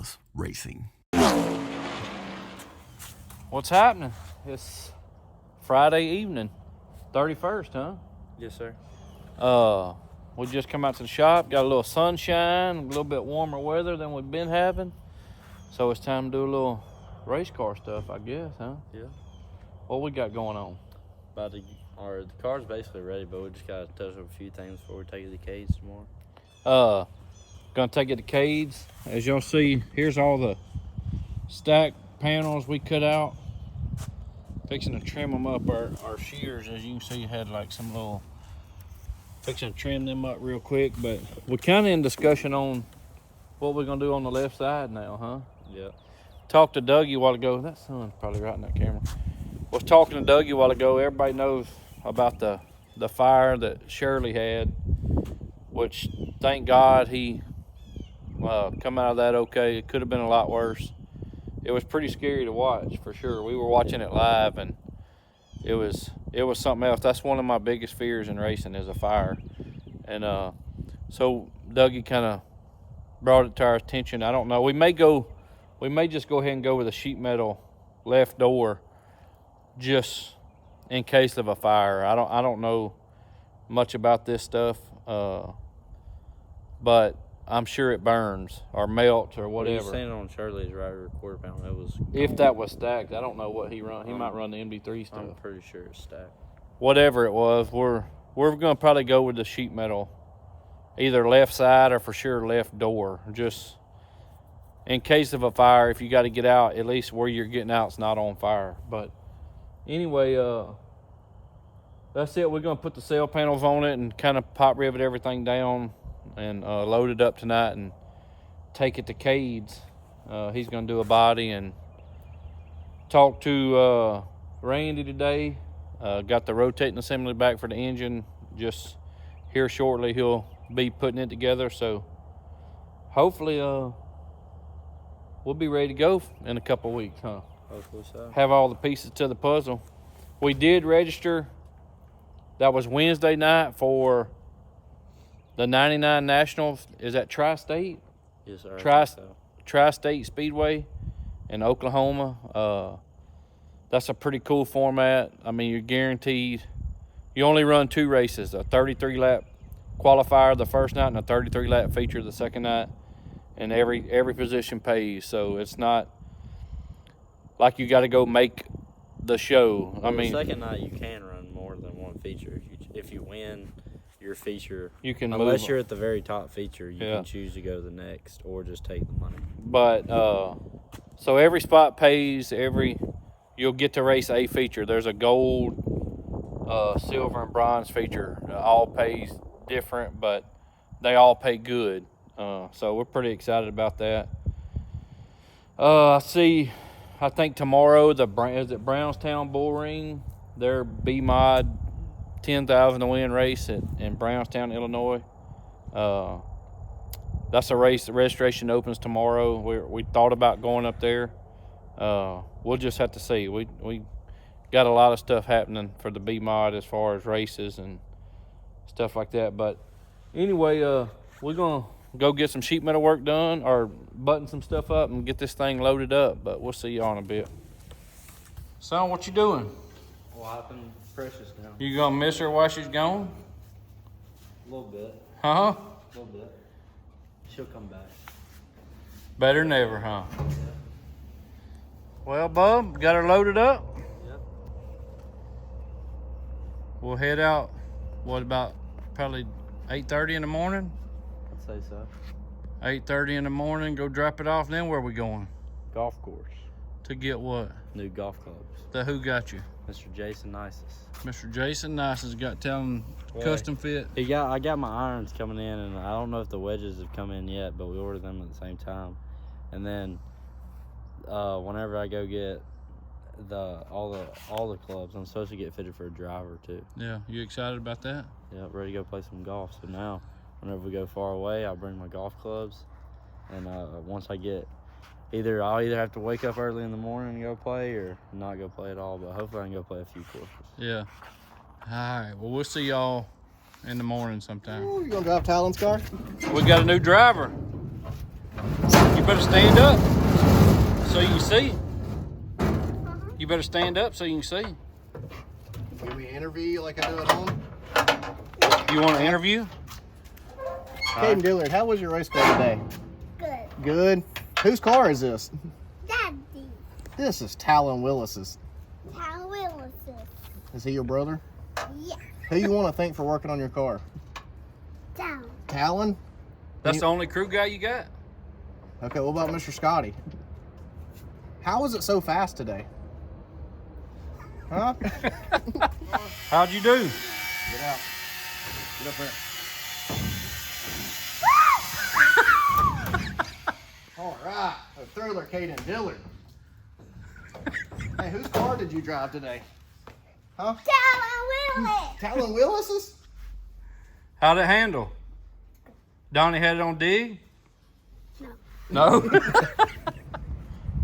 Willis Racing. What's happening? It's Friday evening, 31st, huh? Yes, sir. We just come out to the shop, got a little sunshine, a little bit warmer weather than we've been having. So it's time to do a little race car stuff, I guess, huh? Yeah. What we got going on? The car's basically ready, but we just got to touch up a few things before we take it to Cades tomorrow. Gonna take it to Cades. As y'all see, here's all the stack panels we cut out. Fixing to trim them up. Our shears, as you can see, had like some little, fixing to trim them up real quick, but we're kind of in discussion on what we're gonna do on the left side now, huh? Yeah. Talked to Dougie a while ago. That sun's probably right in that camera. Was talking to Dougie a while ago. Everybody knows about the fire that Shirley had, which thank God he come out of that okay. It could have been a lot worse. It was pretty scary to watch, for sure. We were watching it live, and it was something else. That's one of my biggest fears in racing is a fire. And so Dougie kind of brought it to our attention. I don't know. We may just go ahead and go with a sheet metal left door, just in case of a fire. I don't know much about this stuff, but I'm sure it burns or melts or whatever. You're saying on Shirley's right rear quarter panel, it was. If that was stacked, I don't know what he run. He might run the MD3 stuff. I'm pretty sure it's stacked. Whatever it was, we're gonna probably go with the sheet metal, either left side or for sure left door, just in case of a fire. If you got to get out, at least where you're getting out's not on fire. But anyway, that's it. We're gonna put the sail panels on it and kind of pop rivet everything down and load it up tonight and take it to Cades. He's gonna do a body, and talk to Randy today. Got the rotating assembly back for the engine. Just here shortly he'll be putting it together, so hopefully we'll be ready to go in a couple of weeks, huh? Hopefully so. Have all the pieces to the puzzle. We did register. That was Wednesday night for the 99 Nationals. Is that Tri-State? Yes, sir. Tri-State Speedway in Oklahoma. That's a pretty cool format. I mean, you're guaranteed. You only run 2 races, a 33-lap qualifier the first night and a 33-lap feature the second night, and every position pays. So it's not like you got to go make the show. Well, the second night you can run more than one feature. If you win your feature, you can unless move. You're at the very top feature, you can choose to go to the next or just take the money. But so every spot pays. You'll get to race a feature. There's a gold, silver, and bronze feature. All pays different, but they all pay good. So we're pretty excited about that. I think tomorrow is it Brownstown Bull Ring? Their B-Mod 10,000 to win race in Brownstown, Illinois. That's a race. The registration opens tomorrow. We thought about going up there. We'll just have to see. We got a lot of stuff happening for the B-Mod as far as races and stuff like that. But anyway, we're going to go get some sheet metal work done or button some stuff up and get this thing loaded up. But we'll see y'all in a bit. Son, what you doing? Wiping Precious down. You going to miss her while she's gone? A little bit. Huh? A little bit. She'll come back. Better than ever, huh? Yeah. Well, Bub, got her loaded up? Yep. We'll head out, what, about probably 8:30 in the morning? I'd say so. 8:30 in the morning, go drop it off, then where we going? Golf course. To get what? New golf clubs. Who got you? Mr. Jason Nices. Mr. Jason Nices got Talan custom fit. I got my irons coming in, and I don't know if the wedges have come in yet, but we ordered them at the same time. And then whenever I go get all the clubs, I'm supposed to get fitted for a driver too. Yeah, you excited about that? Yeah, ready to go play some golf. So now, whenever we go far away, I'll bring my golf clubs, and once I get I'll either have to wake up early in the morning and go play or not go play at all, but hopefully I can go play a few courses. Yeah. All right. Well, we'll see y'all in the morning sometime. Ooh, you gonna drive Talan's car? We got a new driver. You better stand up so you can see. You better stand up so you can see. Give me an interview like I do at home. You want an interview? Caden Dillard, how was your race car today? Good. Good. Whose car is this? Daddy. This is Talan Willis's. Talan Willis. Is he your brother? Yeah. Who you want to thank for working on your car? Down. Talan? That's the only crew guy you got? Okay, what about Mr. Scotty? How was it so fast today? Huh? How'd you do? Get out. Get up there. All right, a thriller, Caden Dillard. Hey, whose car did you drive today? Huh? Talan Willis. Talan Willis's? How'd it handle? Donnie had it on dig? No. No?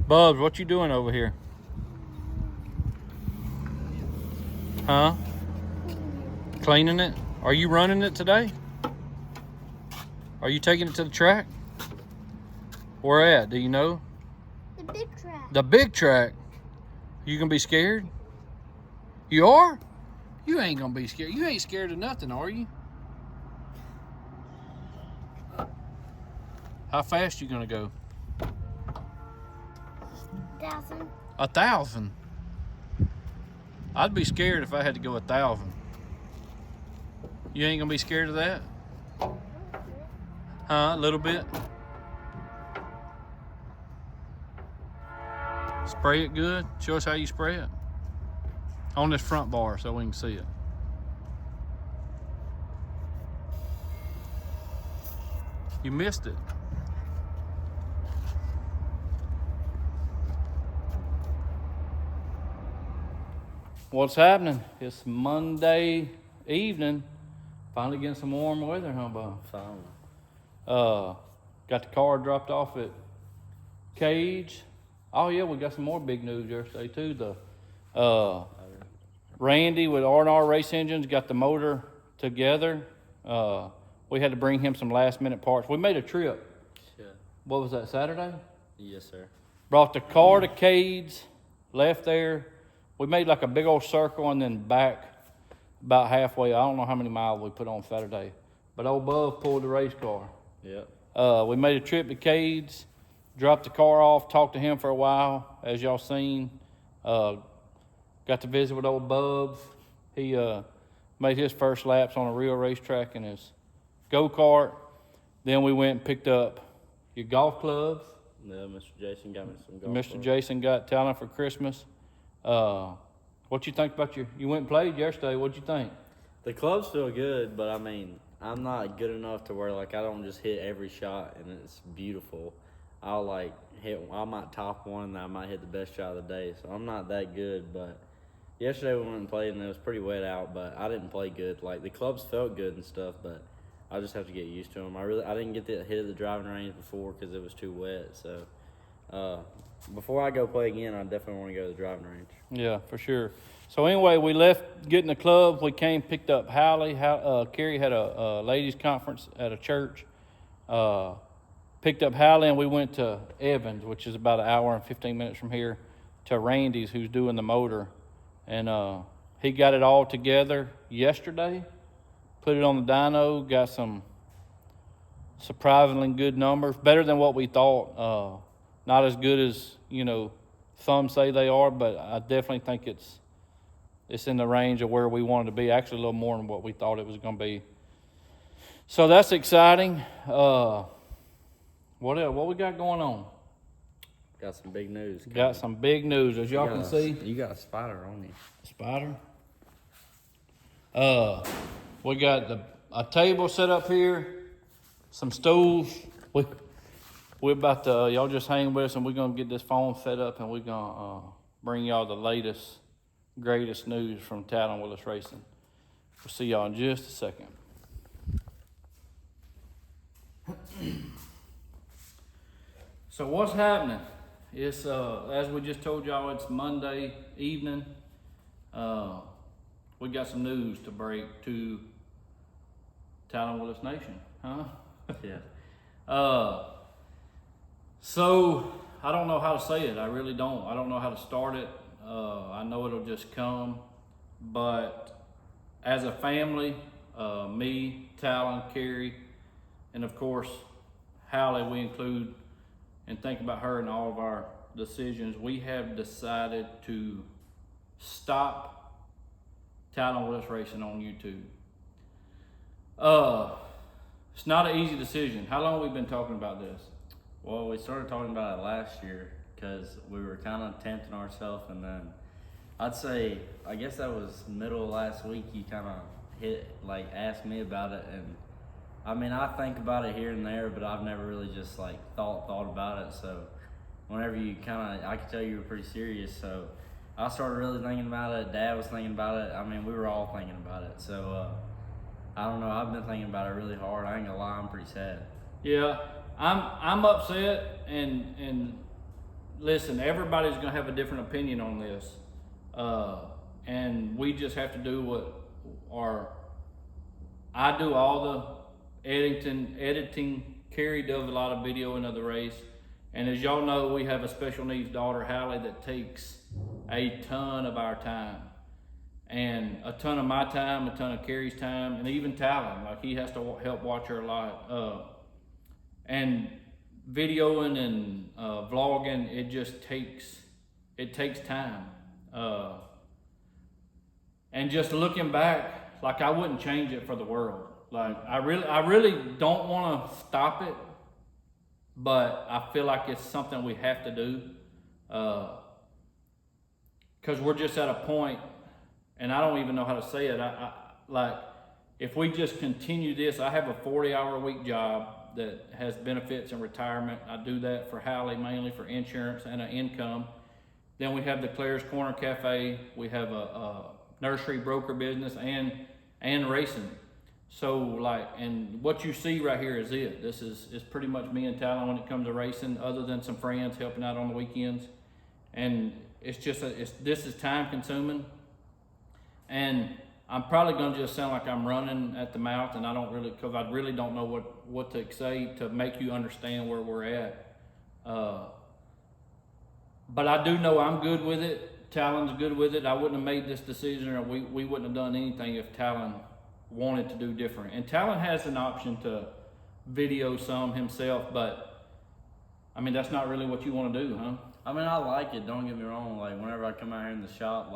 Bubs, what you doing over here? Huh? Cleaning it? Are you running it today? Are you taking it to the track? Where at? Do you know? The big track. The big track. You gonna be scared? You are? You ain't gonna be scared. You ain't scared of nothing, are you? How fast you gonna go? 1,000. 1,000. I'd be scared if I had to go 1,000. You ain't gonna be scared of that? Huh? A little bit? Spray it good. Show us how you spray it. On this front bar so we can see it. You missed it. What's happening? It's Monday evening. Finally getting some warm weather, huh, Bob? Finally. Got the car dropped off at Cage. Oh yeah, we got some more big news yesterday too. The Randy with R&R Race Engines got the motor together. We had to bring him some last minute parts. We made a trip. Yeah. What was that, Saturday? Yes, sir. Brought the car to Cades, left there. We made like a big old circle and then back about halfway. I don't know how many miles we put on Saturday. But old Bub pulled the race car. Yep. We made a trip to Cades, dropped the car off, talked to him for a while, as y'all seen. Got to visit with old Bubs. He made his first laps on a real racetrack in his go-kart. Then we went and picked up your golf clubs. Yeah, Mr. Jason got me some golf. Mr. Jason got Talon for Christmas. What you think about you went and played yesterday. What'd you think? The clubs feel good, but I mean, I'm not good enough to where like I don't just hit every shot and it's beautiful. I might top one and I might hit the best shot of the day. So I'm not that good, but yesterday we went and played and it was pretty wet out, but I didn't play good. Like the clubs felt good and stuff, but I just have to get used to them. I didn't get the hit of the driving range before because it was too wet. So before I go play again, I definitely want to go to the driving range. Yeah, for sure. So anyway, we left getting the clubs. We came, picked up Hallie. Carrie had a ladies' conference at a church. Picked up Hallie and we went to Evans, which is about an hour and 15 minutes from here, to Randy's, who's doing the motor. And he got it all together yesterday, put it on the dyno, got some surprisingly good numbers, better than what we thought. Not as good as, some say they are, but I definitely think it's in the range of where we wanted to be, actually a little more than what we thought it was going to be. So that's exciting. What else? What we got going on? Got some big news. Got some big news, as y'all can see. You got a spider on you. Spider. We got a table set up here, some stools. We're about to, y'all just hang with us and we're gonna get this phone set up and we're gonna bring y'all the latest, greatest news from Talan Willis Racing. We'll see y'all in just a second. So what's happening? It's as we just told y'all, it's Monday evening. We got some news to break to Talan Willis Nation, huh? Yeah. So I don't know how to say it. I really don't. I don't know how to start it. I know it'll just come. But as a family, me, Talan, Carrie, and of course, Hallie, we include and think about her in all of our decisions. We have decided to stop Talan Willis Racing on YouTube. It's not an easy decision. How long have we been talking about this? Well, we started talking about it last year because we were kind of tempting ourselves, and then I'd say, I guess that was middle of last week, you kind of asked me about it, and I mean, I think about it here and there, but I've never really just thought about it. So whenever you I could tell you were pretty serious. So I started really thinking about it. Dad was thinking about it. I mean, we were all thinking about it. So I don't know. I've been thinking about it really hard. I ain't gonna lie, I'm pretty sad. Yeah, I'm upset, and listen, everybody's gonna have a different opinion on this, and we just have to do I do all the editing. Carrie does a lot of videoing of the race, and as y'all know, we have a special needs daughter, Hallie, that takes a ton of our time, and a ton of my time, a ton of Carrie's time, and even Talan, he has to help watch her a lot. And videoing and vlogging, it takes time. And just looking back, I wouldn't change it for the world. I really don't want to stop it, but I feel like it's something we have to do. Because we're just at a point, and I don't even know how to say it. If we just continue this, I have a 40-hour-a-week job that has benefits and retirement. I do that for Hallie, mainly for insurance and an income. Then we have the Claire's Corner Cafe. We have a nursery broker business and racing. So and what you see right here is it. This is pretty much me and Talan when it comes to racing, other than some friends helping out on the weekends. And it's just, this is time consuming. And I'm probably gonna just sound like I'm running at the mouth, and because I really don't know what to say to make you understand where we're at. But I do know I'm good with it. Talan's good with it. I wouldn't have made this decision, or we wouldn't have done anything if Talan wanted to do different. And Talan has an option to video some himself, but I mean, that's not really what you want to do, huh? I mean, I like it, don't get me wrong. Whenever I come out here in the shop,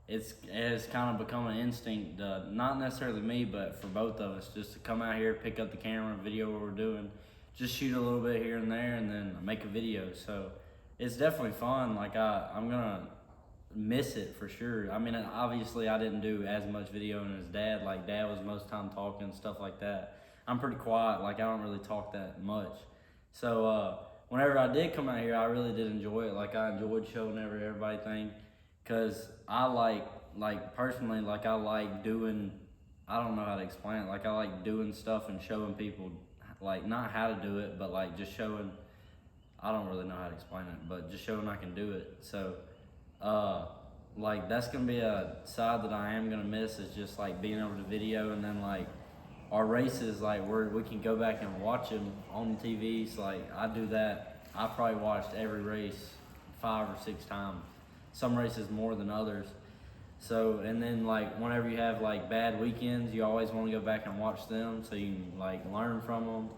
it has kind of become an instinct, not necessarily me, but for both of us, just to come out here, pick up the camera, video what we're doing, just shoot a little bit here and there, and then make a video. So it's definitely fun. I'm gonna miss it for sure. I mean, obviously I didn't do as much videoing as Dad. Dad was most time talking, stuff like that. I'm pretty quiet. I don't really talk that much. So whenever I did come out here, I really did enjoy it. I enjoyed showing everybody thing, because I personally, I like doing, I don't know how to explain it. I like doing stuff and showing people, not how to do it, but just showing, I don't really know how to explain it, but just showing I can do it. So that's gonna be a side that I am gonna miss, is just being able to video, and then our races, where we can go back and watch them on the TVs. I do that. I probably watched every race 5 or 6 times. Some races more than others. So, and then whenever you have bad weekends, you always want to go back and watch them, so you can learn from them,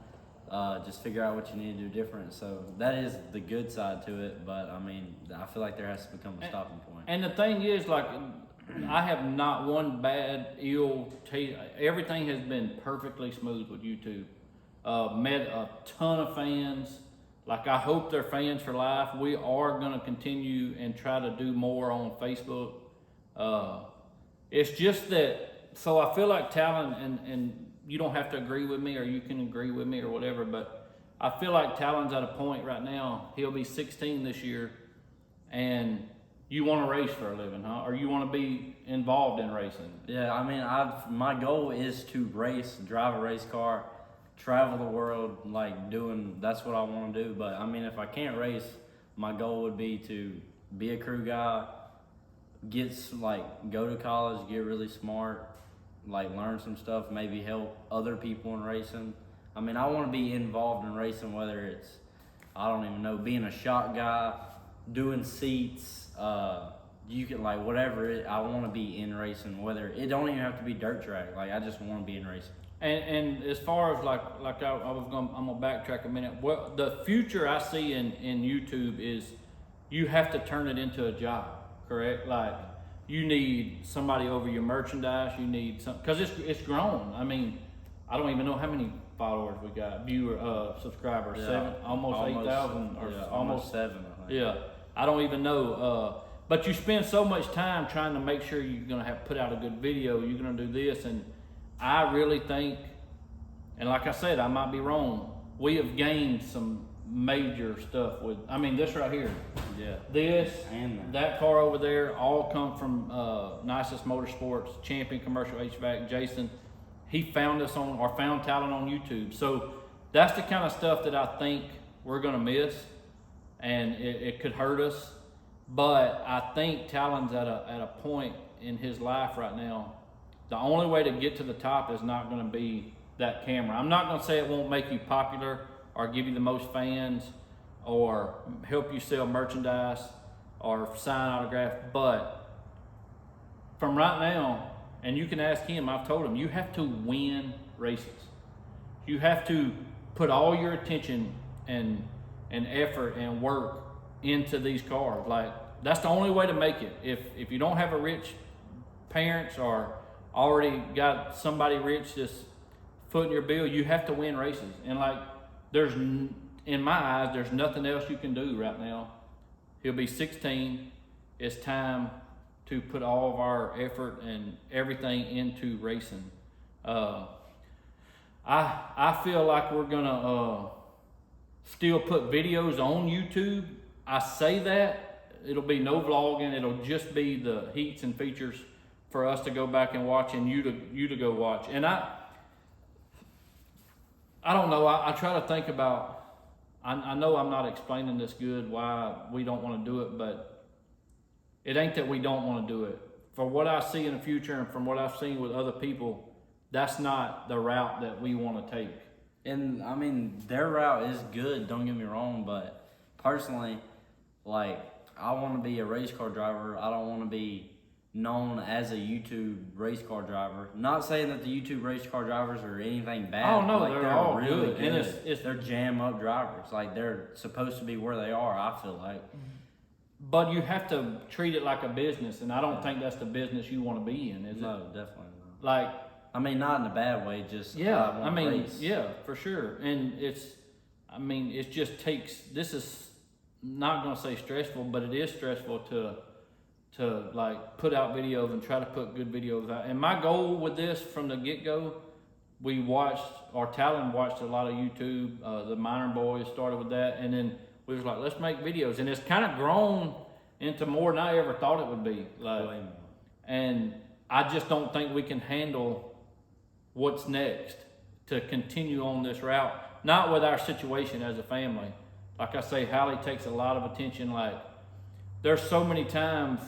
just figure out what you need to do different. So that is the good side to it, but I mean, I feel like there has to become a stopping point. And the thing is, I have not one bad, ill taste. Everything has been perfectly smooth with YouTube. Met a ton of fans. I hope they're fans for life. We are going to continue and try to do more on Facebook. It's just that, so I feel like Talan, and you don't have to agree with me, or you can agree with me or whatever, but I feel like Talan's at a point right now, he'll be 16 this year, and you want to race for a living, huh? Or you want to be involved in racing? Yeah, I mean, my goal is to race, drive a race car, travel the world, that's what I want to do. But I mean, if I can't race, my goal would be to be a crew guy, go to college, get really smart, learn some stuff, maybe help other people in racing. I mean, I want to be involved in racing, whether it's I don't even know, being a shot guy, doing seats, you can like whatever I want to be in racing, whether it don't even have to be dirt track. Like I just want to be in racing. And as far as I'm gonna backtrack a minute. Well, the future I see in YouTube is you have to turn it into a job, correct? Like you need somebody over your merchandise. You need some because it's grown. I mean, I don't even know how many followers we got, subscribers, almost 8,000 or almost 7. I think. Yeah, I don't even know. But you spend so much time trying to make sure you're gonna have put out a good video. You're gonna do this, and I really think, and like I said, I might be wrong. We have gained some major stuff with. I mean, this right here. Yeah. This and that car over there all come from Nicest Motorsports, Champion Commercial HVAC. Jason, he found us found Talan on YouTube. So that's the kind of stuff that I think we're gonna miss, and it could hurt us. But I think Talan's at a point in his life right now. The only way to get to the top is not going to be that camera. I'm not going to say it won't make you popular or give you the most fans or help you sell merchandise or sign autographs, but from right now, and you can ask him, I've told him, you have to win races. You have to put all your attention and effort and work into these cars. Like that's the only way to make it. If you don't have a rich parents or already got somebody rich that's footing your bill, you have to win races. And like in my eyes, there's nothing else you can do right now. He'll be 16. It's time to put all of our effort and everything into racing. I feel like we're gonna still put videos on YouTube. I say that it'll be no vlogging. It'll just be the heats and features for us to go back and watch, and you to go watch. And I don't know. I try to think about. I know I'm not explaining this good why we don't want to do it, but it ain't that we don't want to do it. For what I see in the future and from what I've seen with other people, that's not the route that we want to take. And I mean, their route is good, don't get me wrong, but personally, like, I want to be a race car driver. I don't want to be known as a YouTube race car driver. Not saying that the YouTube race car drivers are anything bad. Oh no, like, they're all really good. And it's they're jam up drivers. Like like supposed to be where they are, I feel like. But you have to treat it like a business, and I don't think that's the business you want to be in, is it? No, definitely not. Like, I mean, not in a bad way, just race. Yeah, for sure. And it just takes, this is not going to say stressful, but it is stressful to like put out videos and try to put good videos out. And my goal with this from the get-go, Talan watched a lot of YouTube, the Minor Boys started with that, and then we was like, let's make videos. And it's kind of grown into more than I ever thought it would be. Like, and I just don't think we can handle what's next to continue on this route. Not with our situation as a family. Like I say, Hallie takes a lot of attention. Like, there's so many times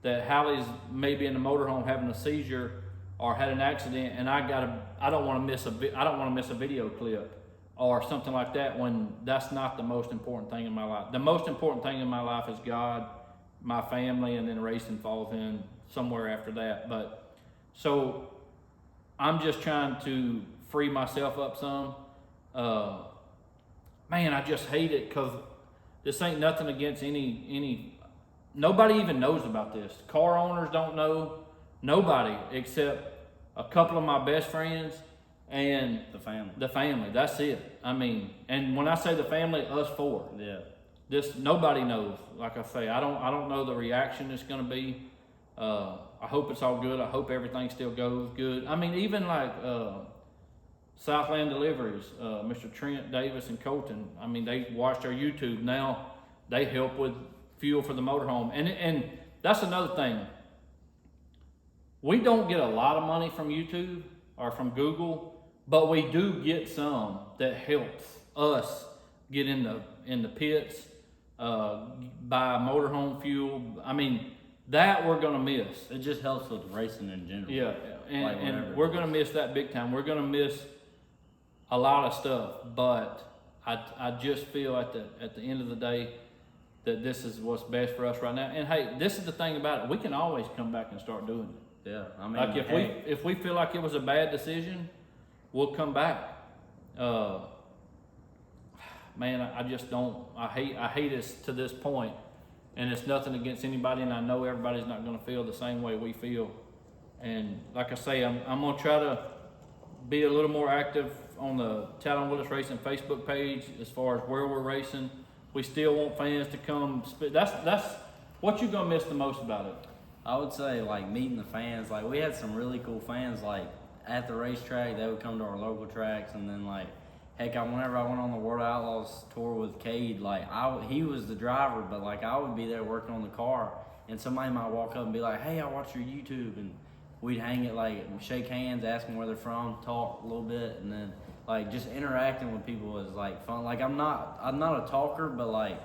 that Hallie's maybe in the motorhome having a seizure or had an accident, and I don't want to miss a video clip or something like that, when that's not the most important thing in my life. The most important thing in my life is God, my family, and then racing falls in somewhere after that. But so I'm just trying to free myself up some. Man, I just hate it because this ain't nothing against any. Nobody even knows about this. Car owners don't know. Nobody except a couple of my best friends and the family. The family. That's it. I mean, and when I say the family, us four. Yeah. Nobody knows. Like I say, I don't know the reaction it's going to be. I hope it's all good. I hope everything still goes good. I mean, even like Southland Deliveries, Mr. Trent Davis and Colton. I mean, they watched our YouTube. Now they help with fuel for the motorhome, and that's another thing. We don't get a lot of money from YouTube or from Google, but we do get some that helps us get in the pits, buy motorhome fuel. I mean, that we're gonna miss. It just helps with racing in general. Yeah, and we're gonna miss that big time. We're gonna miss a lot of stuff, but I just feel at the end of the day that this is what's best for us right now. And hey, this is the thing about it. We can always come back and start doing it. Yeah, I mean, Like if we feel like it was a bad decision, we'll come back. Man, I just don't. I hate us to this point, and it's nothing against anybody. And I know everybody's not going to feel the same way we feel. And like I say, I'm going to try to be a little more active on the Talan Willis Racing Facebook page as far as where we're racing. We still want fans to come. That's what you're gonna miss the most about it. I would say like meeting the fans. Like we had some really cool fans. Like at the racetrack, they would come to our local tracks, and then like heck, whenever I went on the World Outlaws tour with Cade, like he was the driver, but like I would be there working on the car, and somebody might walk up and be like, "Hey, I watch your YouTube," and we'd hang it, like shake hands, ask them where they're from, talk a little bit, and then like just interacting with people is like fun. Like I'm not a talker, but like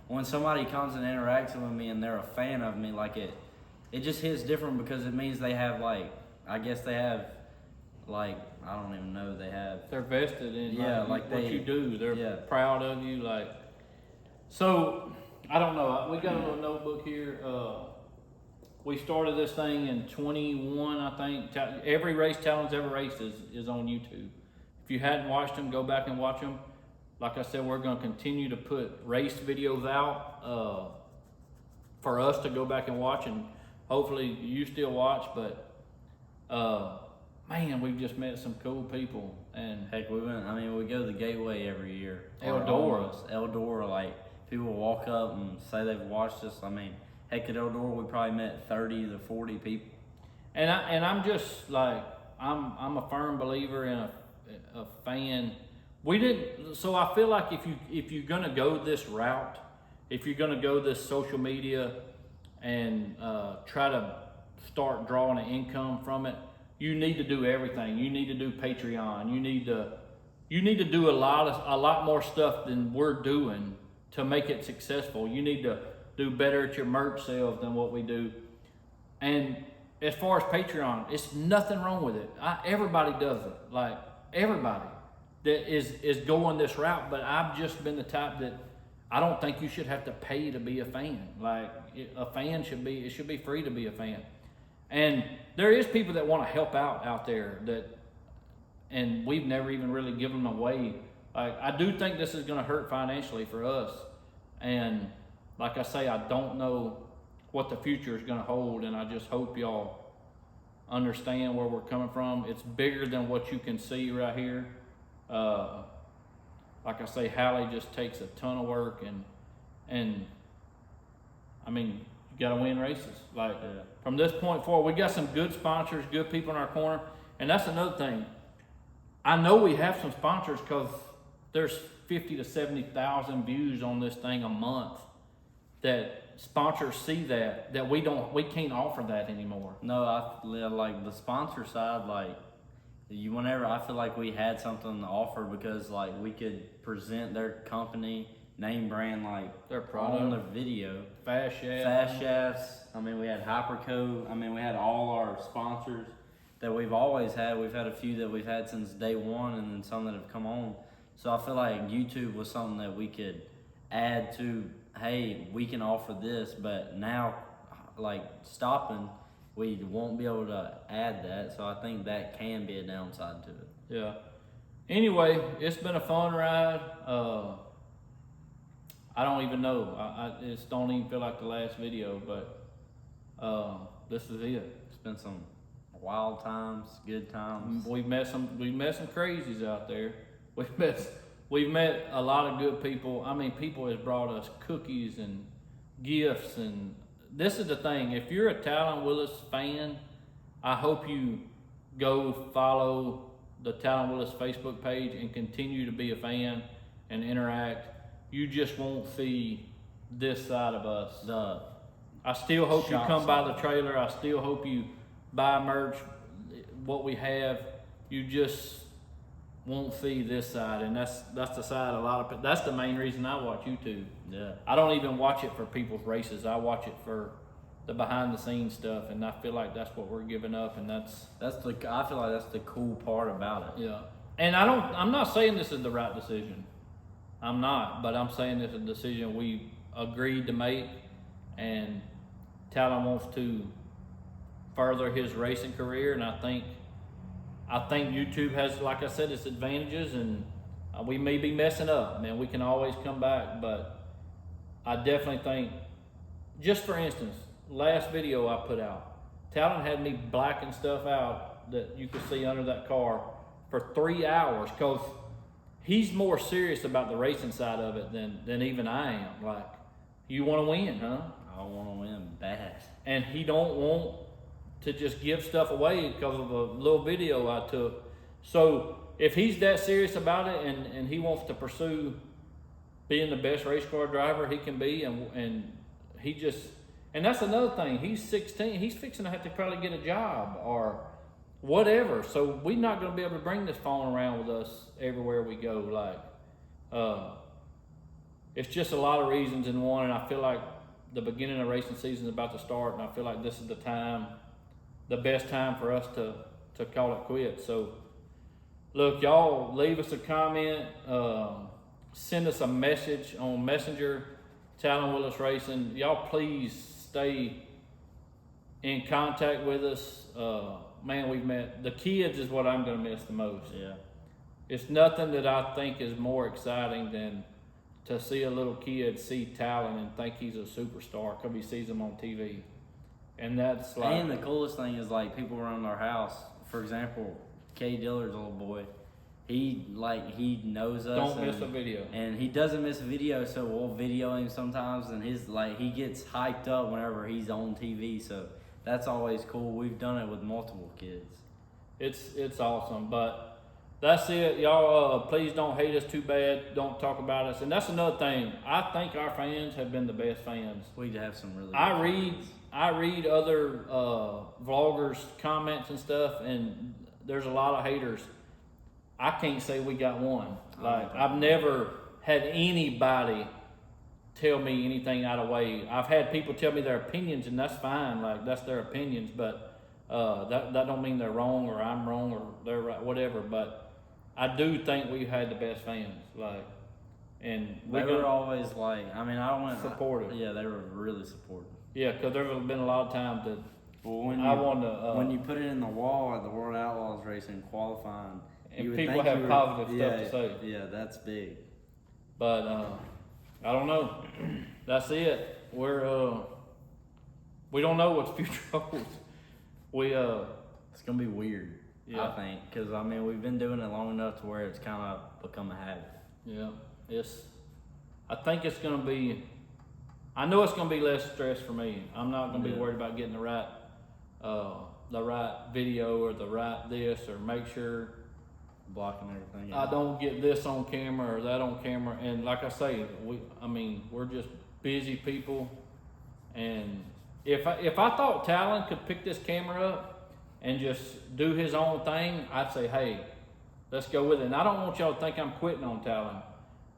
when somebody comes and interacts with me and they're a fan of me, like it just hits different because it means they have like, I guess they have like, I don't even know, they're vested in like what you do. They're proud of you. Like, so I don't know. We got a little notebook here. We started this thing in 21, I think. Every race Talan's ever raced is on YouTube. If you hadn't watched them, go back and watch them. Like I said, we're going to continue to put race videos out for us to go back and watch, and hopefully you still watch. But man, we've just met some cool people, and heck, we go to the Gateway every year. Eldora, like people walk up and say they've watched us. I mean, heck, at Eldora we probably met 30 to 40 people. And I'm just like, I'm a firm believer in a fan. So I feel like if you're gonna go this route, if you're gonna go this social media and try to start drawing an income from it, you need to do everything. You need to do Patreon. You need to do a lot more stuff than we're doing to make it successful. You need to do better at your merch sales than what we do. And as far as Patreon, it's nothing wrong with it. Everybody does it. Like everybody that is going this route, but I've just been the type that I don't think you should have to pay to be a fan. Like a fan should be free to be a fan. And there is people that want to help out there and we've never even really given them away. Like I do think this is going to hurt financially for us. And like I say, I don't know what the future is going to hold, and I just hope y'all understand where we're coming from. It's bigger than what you can see right here. Like I say, Hallie just takes a ton of work, and I mean, you got to win races. Like from this point forward, we got some good sponsors, good people in our corner, and that's another thing. I know we have some sponsors because there's 50 to 70,000 views on this thing a month. That sponsors see that we can't offer that anymore. No, like the sponsor side, like whenever I feel like we had something to offer because like we could present their company name brand, like their product on the video. Fast Shafts. I mean, we had Hyperco. I mean, we had all our sponsors that we've always had. We've had a few that we've had since day one, and then some that have come on. So I feel like YouTube was something that we could add to. Hey, we can offer this, but now, like stopping, we won't be able to add that. So I think that can be a downside to it. Yeah. Anyway, it's been a fun ride. I don't even know. I just don't even feel like the last video, but this is it. It's been some wild times, good times. We've met some crazies out there. We've met a lot of good people. I mean, people has brought us cookies and gifts, and this is the thing. If you're a Talan Willis fan, I hope you go follow the Talan Willis Facebook page and continue to be a fan and interact. You just won't see this side of us. I still hope you come by the trailer. I still hope you buy merch, what we have. You just won't see this side, and that's the side a lot of people. That's the main reason I watch YouTube. Yeah. I don't even watch it for people's races. I watch it for the behind the scenes stuff, and I feel like that's what we're giving up, and I feel like that's the cool part about it. Yeah. And I'm not saying this is the right decision. I'm not, but I'm saying it's a decision we agreed to make, and Talan wants to further his racing career, and I think YouTube has, like I said, its advantages, and we may be messing up, man. We can always come back, but I definitely think, just for instance, last video I put out, Talan had me blacking stuff out that you could see under that car for 3 hours, because he's more serious about the racing side of it than even I am. Like, you want to win, huh? I want to win bad. And he don't want to just give stuff away because of a little video I took. So if he's that serious about it, and he wants to pursue being the best race car driver he can be, and he just, and that's another thing, he's 16, he's fixing to have to probably get a job or whatever. So we're not going to be able to bring this phone around with us everywhere we go. Like, it's just a lot of reasons in one, and I feel like the beginning of racing season is about to start, and I feel like this is the best time for us to call it quits. So look, y'all leave us a comment, send us a message on Messenger, Talan Willis Racing. Y'all please stay in contact with us. Man, we've met, the kids is what I'm gonna miss the most. Yeah. It's nothing that I think is more exciting than to see a little kid see Talan and think he's a superstar because he sees him on TV. And that's like... And the coolest thing is, like, people around our house, for example, Kay Dillard's little boy, he knows us. Don't miss a video. And he doesn't miss a video, so we'll video him sometimes, and he gets hyped up whenever he's on TV, so that's always cool. We've done it with multiple kids. It's awesome, but that's it. Y'all, please don't hate us too bad. Don't talk about us. And that's another thing. I think our fans have been the best fans. We have some really I read other vloggers' comments and stuff, and there's a lot of haters. I can't say we got one. Like, I've never had anybody tell me anything out of way. I've had people tell me their opinions, and that's fine. Like, that's their opinions, but that don't mean they're wrong or I'm wrong or they're right, whatever. But I do think we've had the best fans. Like, and they were always like, I mean, I don't want supportive. Yeah, they were really supportive. Yeah, because there have been a lot of times that when you put it in the wall at the World Outlaws racing qualifying, and people have positive stuff to say. Yeah, that's big. But I don't know. That's it. We don't know what the future holds. It's gonna be weird. Yeah. I think, because I mean, we've been doing it long enough to where it's kind of become a habit. Yeah, I think it's gonna be. I know it's gonna be less stress for me. I'm not gonna be worried about getting the right video or the right this, or make sure blocking everything. I don't get this on camera or that on camera. And like I say, we're just busy people. And if I thought Talan could pick this camera up and just do his own thing, I'd say, hey, let's go with it. And I don't want y'all to think I'm quitting on Talan,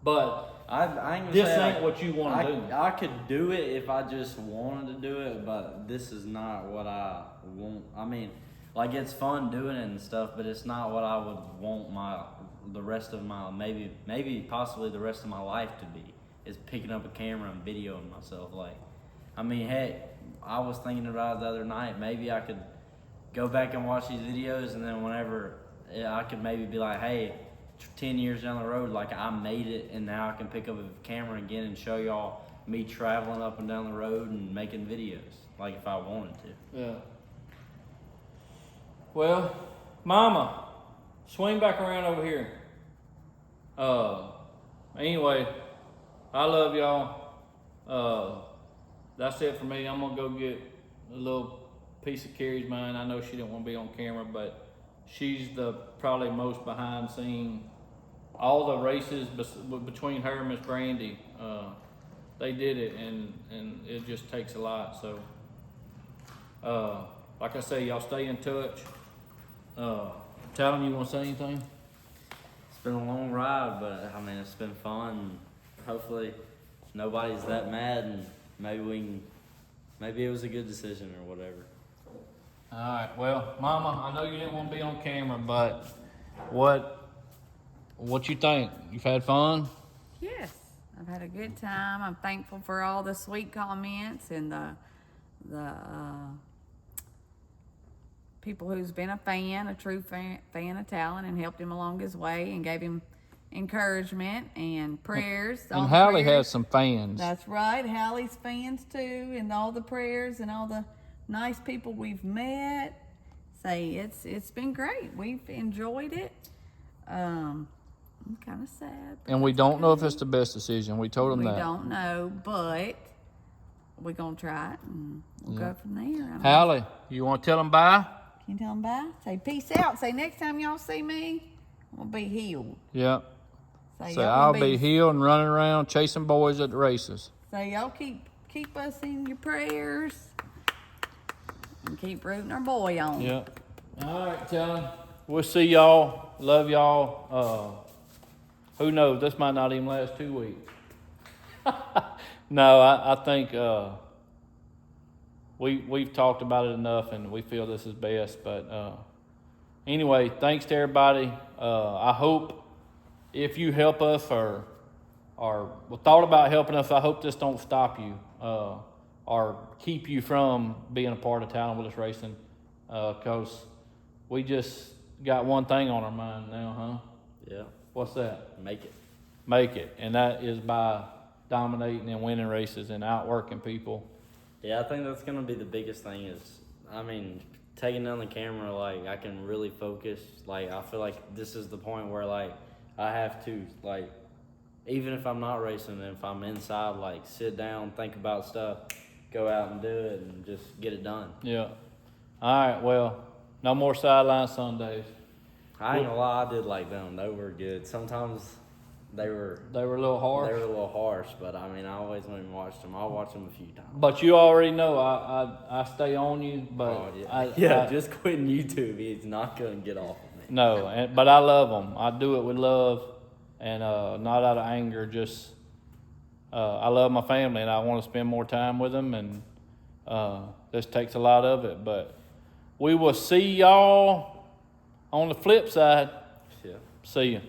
but I ain't this ain't what you want to do. I could do it if I just wanted to do it, but this is not what I want. I mean, like, it's fun doing it and stuff, but it's not what I would want the rest of my maybe possibly the rest of my life to be, is picking up a camera and videoing myself. Like, I mean, heck, I was thinking about it the other night. Maybe I could go back and watch these videos, and then whenever I could maybe be like, hey, 10 years down the road, like, I made it, and now I can pick up a camera again and show y'all me traveling up and down the road and making videos, like, if I wanted to. Yeah. Well, Mama, swing back around over here. Anyway, I love y'all. That's it for me. I'm gonna go get a little piece of Carrie's mine. I know she didn't want to be on camera, but she's the probably most behind scene. All the races between her and Miss Brandy, they did it, and it just takes a lot. So, like I say, y'all stay in touch. Talan, you want to say anything? It's been a long ride, but I mean, it's been fun. Hopefully nobody's that mad, and maybe it was a good decision or whatever. All right. Well, Mama, I know you didn't want to be on camera, but what you think? You've had fun? Yes, I've had a good time. I'm thankful for all the sweet comments and the people who's been a true fan of Talan, and helped him along his way and gave him encouragement and prayers. And Hallie has some fans. That's right, Hallie's fans too, and all the prayers and all the nice people we've met. Say it's been great. We've enjoyed it. I'm kind of sad. And we don't know if it's the best decision. We told them that. We don't know, but we're going to try it, and we'll go from there. Hallie, you want to tell them bye? Can you tell them bye? Say peace out. Say next time y'all see me, I'll be healed. Yeah. Say So I'll be healed and running around chasing boys at the races. Say y'all keep us in your prayers and keep rooting our boy on. Yeah. All right, Talan. We'll see y'all. Love y'all. Who knows? This might not even last 2 weeks. No, I think we've talked about it enough, and we feel this is best. But anyway, thanks to everybody. I hope if you help us or thought about helping us, I hope this don't stop you or keep you from being a part of Talan Willis Racing, because we just got one thing on our mind now, huh? Yeah. What's that? Make it. Make it. And that is by dominating and winning races and outworking people. Yeah, I think that's going to be the biggest thing is, I mean, taking down the camera, like, I can really focus. Like, I feel like this is the point where, like, I have to, like, even if I'm not racing, if I'm inside, like, sit down, think about stuff, go out and do it, and just get it done. Yeah. All right, well, no more sideline Sundays. I ain't gonna lie, I did like them. They were good. Sometimes they were a little harsh. They were a little harsh, but I mean, I always went and watched them. I'll watch them a few times. But you already know I stay on you. But just quitting YouTube is not gonna get off of me. No, but I love them. I do it with love, and not out of anger. Just I love my family, and I want to spend more time with them, and this takes a lot of it. But we will see y'all on the flip side. Yeah. See you.